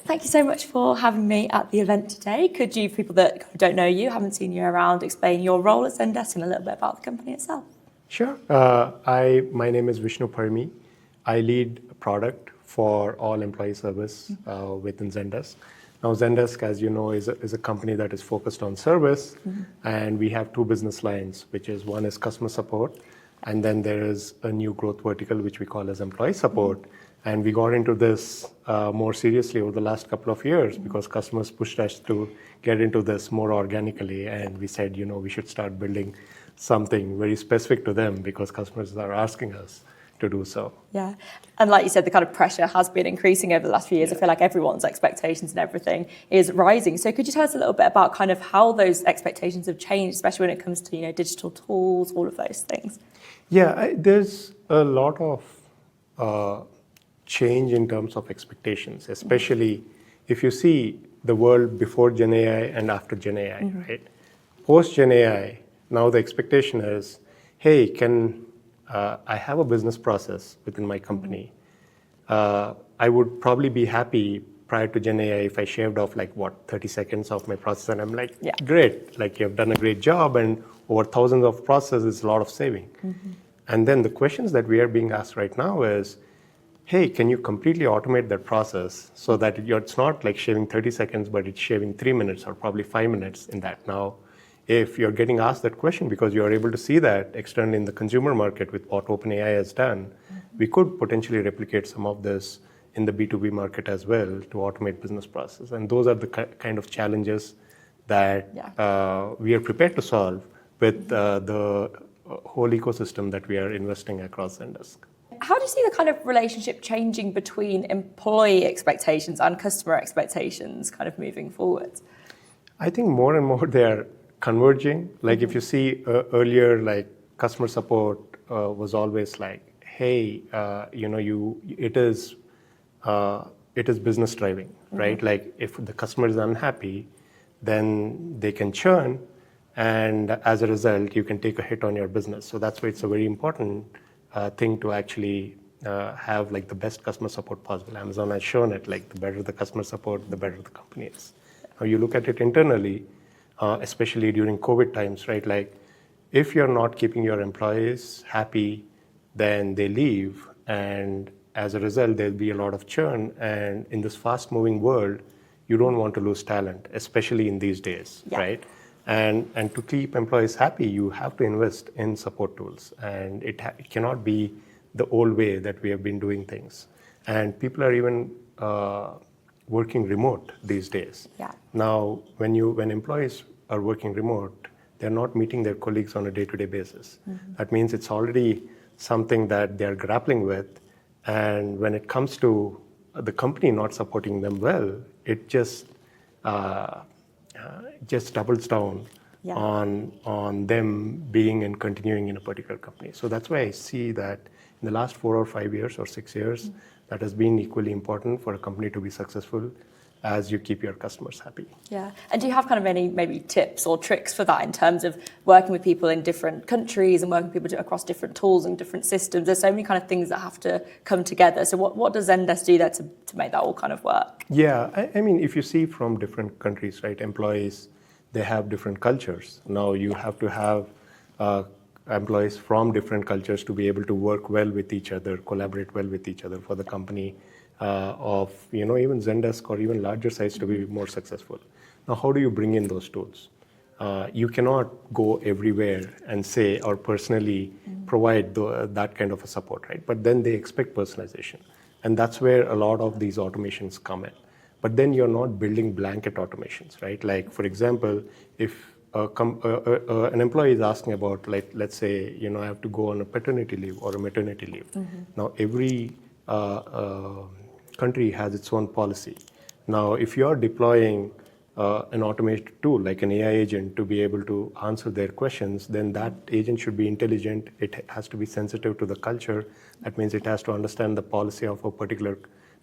Thank you so much for having me at the event today. Could you, for people that don't know you, haven't seen you around, explain your role at Zendesk and a little bit about the company itself? Sure. My name is Vishnu Parimi. I lead product for all employee service within Zendesk. Now, Zendesk, as you know, is a company that is focused on service, and we have two business lines, which is one is customer support, and then there is a new growth vertical, which we call as employee support. And we got into this more seriously over the last couple of years because customers pushed us to get into this more organically. And we said, we should start building something very specific to them because customers are asking us to do so. Yeah. And like you said, the kind of pressure has been increasing over the last few years. I feel like everyone's expectations and everything is rising. So could you tell us a little bit about kind of how those expectations have changed, especially when it comes to, digital tools, all of those things? Yeah, there's a lot of change in terms of expectations, especially if you see the world before Gen AI and after Gen AI, right? Post Gen AI, now the expectation is, hey, I have a business process within my company. I would probably be happy prior to Gen AI if I shaved off 30 seconds of my process. And I'm like, great, you've done a great job, and over thousands of processes, a lot of saving. And then the questions that we are being asked right now is, hey, can you completely automate that process so that it's not like shaving 30 seconds, but it's shaving 3 minutes or probably 5 minutes in that. Now, if you're getting asked that question because you're able to see that externally in the consumer market with what OpenAI has done, we could potentially replicate some of this in the B2B market as well to automate business process. And those are the kind of challenges that we are prepared to solve with the whole ecosystem that we are investing across Zendesk. How do you see the kind of relationship changing between employee expectations and customer expectations kind of moving forward? I think more and more they are converging. If you see earlier, customer support was always like, hey, it is business driving, right? If the customer is unhappy, then they can churn, and as a result, you can take a hit on your business. So that's why it's a very important thing to actually have the best customer support possible. Amazon has shown it, the better the customer support, the better the company is. Now you look at it internally, especially during COVID times, right? If you're not keeping your employees happy, then they leave, and as a result, there'll be a lot of churn. And in this fast-moving world, you don't want to lose talent, especially in these days, right? And to keep employees happy, you have to invest in support tools. And it cannot be the old way that we have been doing things. And people are even working remote these days. Now, when employees are working remote, they're not meeting their colleagues on a day-to-day basis. That means it's already something that they're grappling with. And when it comes to the company not supporting them well, it just doubles down on them being and continuing in a particular company. So that's why I see that in the last 4 or 5 years or 6 years, that has been equally important for a company to be successful as you keep your customers happy. Yeah. And do you have kind of any maybe tips or tricks for that in terms of working with people in different countries and working with people across different tools and different systems? There's so many kind of things that have to come together. So what does Zendesk do there to make that all kind of work? Yeah, I mean, if you see from different countries, right, employees, they have different cultures. Now you have to have employees from different cultures to be able to work well with each other, collaborate well with each other for the company of even Zendesk or even larger size to be more successful. Now, how do you bring in those tools? You cannot go everywhere and say or personally provide that kind of a support, right? But then they expect personalization. And that's where a lot of these automations come in. But then you're not building blanket automations, right? Like, for example, if an employee is asking about, let's say, I have to go on a paternity leave or a maternity leave. Now, every country has its own policy. Now, if you're deploying an automated tool like an AI agent to be able to answer their questions, then that agent should be intelligent. It has to be sensitive to the culture. That means it has to understand the policy of a particular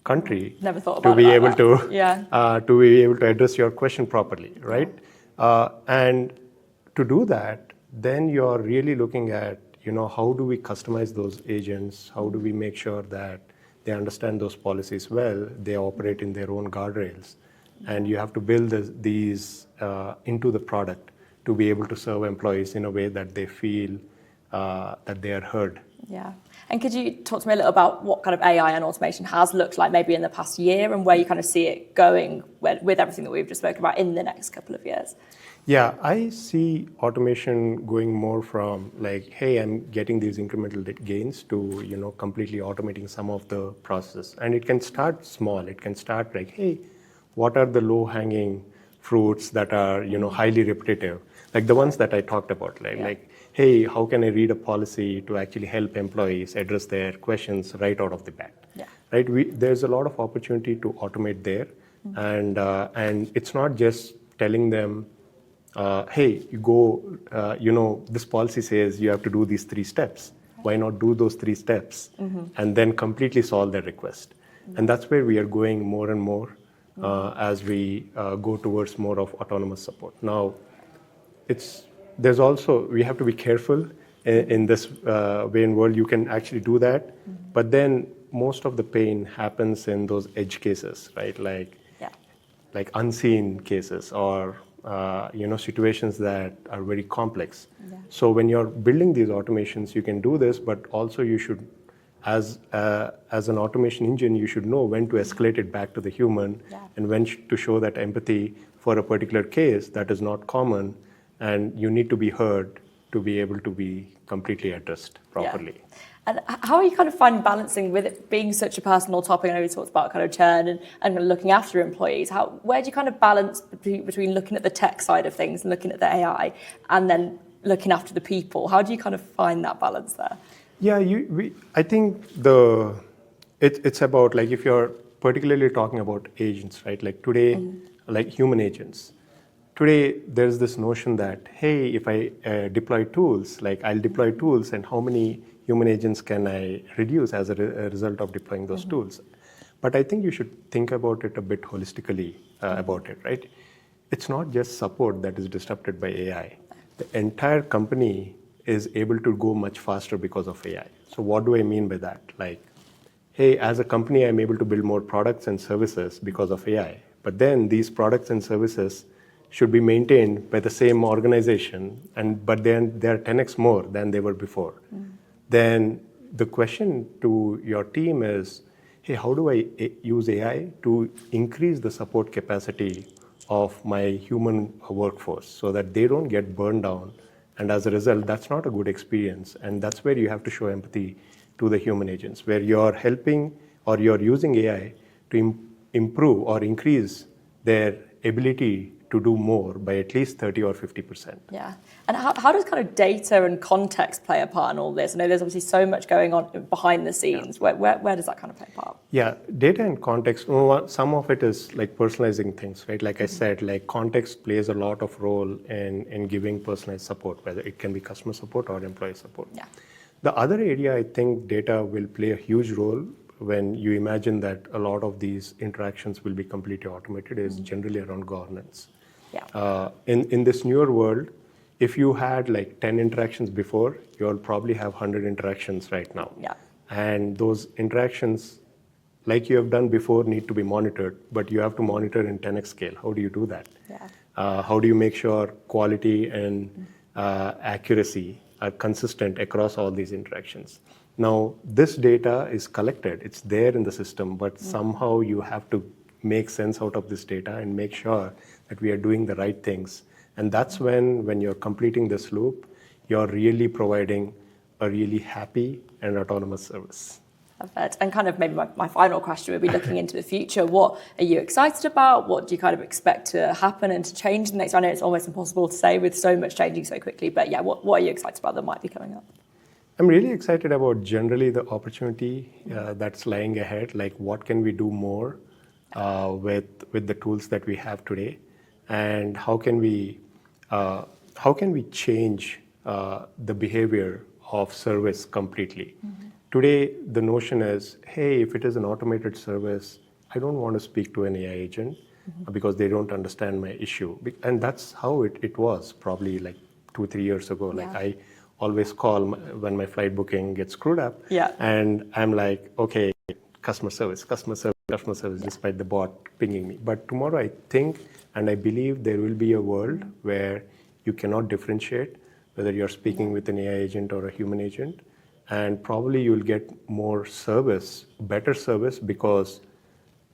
country Never thought to about be it able like to that. Yeah. to be able to address your question properly, right? And to do that, then you're really looking at, how do we customize those agents? How do we make sure that they understand those policies well, they operate in their own guardrails, and you have to build these into the product to be able to serve employees in a way that they feel that they are heard. Yeah. And could you talk to me a little about what kind of AI and automation has looked like maybe in the past year and where you kind of see it going with everything that we've just spoken about in the next couple of years? Yeah, I see automation going more from like, hey, I'm getting these incremental gains to, completely automating some of the process. And it can start small. It can start like, hey, what are the low-hanging fruits that are, highly repetitive? Like the ones that I talked about, like, hey, how can I read a policy to actually help employees address their questions right out of the bat? Yeah. Right? There's a lot of opportunity to automate there, and it's not just telling them, hey, you go, this policy says you have to do these 3 steps. Why not do those 3 steps and then completely solve their request? And that's where we are going more and more as we go towards more of autonomous support. Now, there's also, we have to be careful in this way in world. You can actually do that, but then most of the pain happens in those edge cases, right? Like unseen cases or situations that are very complex. Yeah. So when you're building these automations, you can do this, but also you should, as an automation engine, you should know when to escalate it back to the human and when to show that empathy for a particular case that is not common, and you need to be heard to be able to be completely addressed properly. Yeah. And how are you kind of finding balancing with it being such a personal topic? I know we talked about kind of churn and looking after employees. Where do you kind of balance between looking at the tech side of things and looking at the AI and then looking after the people? How do you kind of find that balance there? Yeah, I think it's about, like, if you're particularly talking about agents, right? Like today, like human agents. Today, there's this notion that, hey, if I deploy tools, like I'll deploy tools, and how many human agents can I reduce as a result of deploying those tools? But I think you should think about it a bit holistically about it, right? It's not just support that is disrupted by AI. The entire company is able to go much faster because of AI. So what do I mean by that? Like, hey, as a company, I'm able to build more products and services because of AI. But then these products and services should be maintained by the same organization, but then they're 10x more than they were before. Then the question to your team is, hey, how do I use AI to increase the support capacity of my human workforce so that they don't get burned down? And as a result, that's not a good experience. And that's where you have to show empathy to the human agents, where you're helping or you're using AI to improve or increase their ability to do more by at least 30 or 50%. Yeah. And how does kind of data and context play a part in all this? I know there's obviously so much going on behind the scenes. Yeah. Where does that kind of play a part? Yeah, data and context, some of it is like personalizing things, right? Like I said, like context plays a lot of role in giving personalized support, whether it can be customer support or employee support. Yeah. The other area, I think data will play a huge role when you imagine that a lot of these interactions will be completely automated is generally around governance. Yeah. In this newer world, if you had like 10 interactions before, you'll probably have 100 interactions right now. Yeah. And those interactions, like you have done before, need to be monitored, but you have to monitor in 10x scale. How do you do that? Yeah. How do you make sure quality and accuracy are consistent across all these interactions? Now, this data is collected, it's there in the system, but somehow you have to make sense out of this data and make sure that we are doing the right things. And that's when you're completing this loop, you're really providing a really happy and autonomous service. Perfect. And kind of maybe my final question would be looking into the future. What are you excited about? What do you kind of expect to happen and to change in the next? I know it's almost impossible to say with so much changing so quickly, but yeah, what are you excited about that might be coming up? I'm really excited about generally the opportunity that's lying ahead. Like, what can we do more with the tools that we have today, and how can we change the behavior of service completely today the notion is, hey, if it is an automated service, I don't want to speak to an AI agent because they don't understand my issue. And that's how it was probably like 2-3 years ago. Like Yeah. I always call when my flight booking gets screwed up. Yeah. And I'm like, okay, customer service, despite the bot pinging me. But tomorrow I think, and I believe there will be a world where you cannot differentiate whether you're speaking with an AI agent or a human agent. And probably you'll get more service, better service, because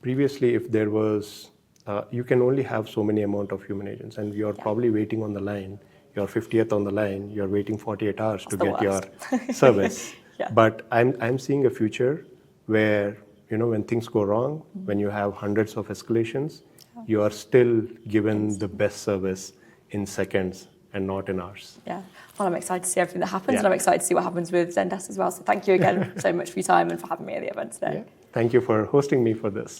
previously if there was, you can only have so many amount of human agents, and you're probably waiting on the line, you're 50th on the line, you're waiting 48 hours to get your service. Yeah. But I'm seeing a future where, when things go wrong, when you have hundreds of escalations, you are still given the best service in seconds and not in hours. Yeah. Well, I'm excited to see everything that happens, Yeah. and I'm excited to see what happens with Zendesk as well. So thank you again so much for your time and for having me at the event today. Yeah. Thank you for hosting me for this.